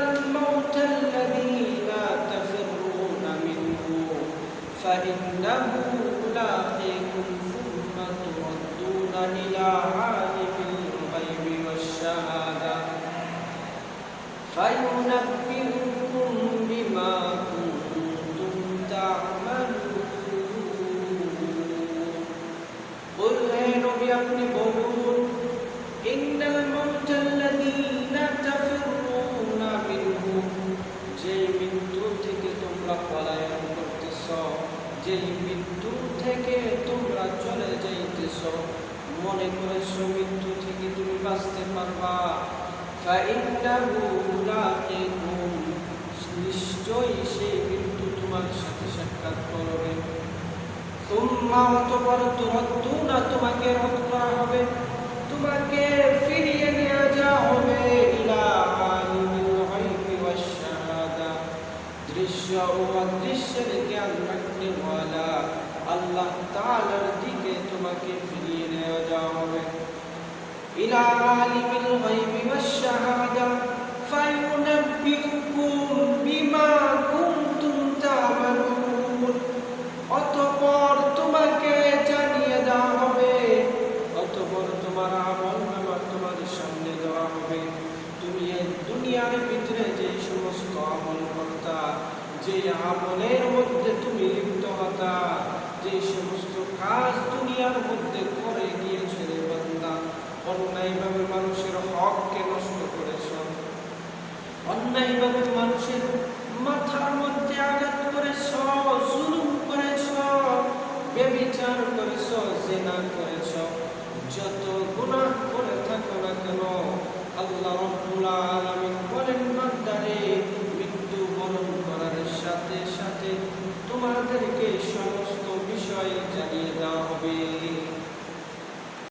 الموت الذي لا تفرون منه فإنه ملاقيكم ثم تردون إلى عالم الغيب والشهادة فينبئكم بما كنتم تعملون قل هي নবী আপনি বলুন ইন্নাল মাউতাল্লাযীনা তাফিরুনা মিনহু যে মৃত্যু থেকে তোমরা পলায়ন করতেছ যে মৃত্যু থেকে তোমরা চলে যাইতেছ মনে করেছো মৃত্যু থেকে তুমি বাঁচতে পারবা ফাইন্নাহু মুলাকিকুম নিশ্চয়ই সেই মৃত্যু তোমার সাথে সাক্ষাৎ করবে তুম্মা অতঃপর তুরদ্দুনা তোমাকে রদ করা হবে তোমাকে ফিরিয়ে নিয়ে যাওয়া হবে ইলা আলিমিল গায়বি ওয়াশ শাহাদা দৃশ্য ও অদৃশ্যের জ্ঞান রাখনে ওয়ালা আল্লাহ তাআলার দিকে তোমাকে ফিরিয়ে নিয়ে যাওয়া হবে ইলা আলিমিল গায়বি ওয়াশ শাহাদা ফায়ুনাব্বিউকুম বিমা কুনতুম তা'মালুন অতঃপর তোমাকে জানিয়ে দেওয়া হবে অতঃপর তোমার আমলনামা তোমাদের সামনে দেওয়া হবে তুমি এই দুনিয়ার ভিতরে যে সমস্ত আমল করতা যে আমলের মধ্যে তুমি লিপ্ত হতা যে সমস্ত কাজ দুনিয়ার মধ্যে করে গিয়েছিলে বান্দা অন্যায়ভাবে মানুষের হককে নষ্ট করেছ অন্যায়ভাবে মানুষের মাথার মধ্যে আঘাত করেছ জুলুম করেছ ব্যভিচার করেছ জিনা করেছ যত গুনাহ করে থাকো না কেন আল্লাহ রাব্বুল আলামিন বলেন বান্দারে মৃত্যু বরণ করার সাথে সাথে তোমাদেরকে সমস্ত বিষয় জানিয়ে দেওয়া হবে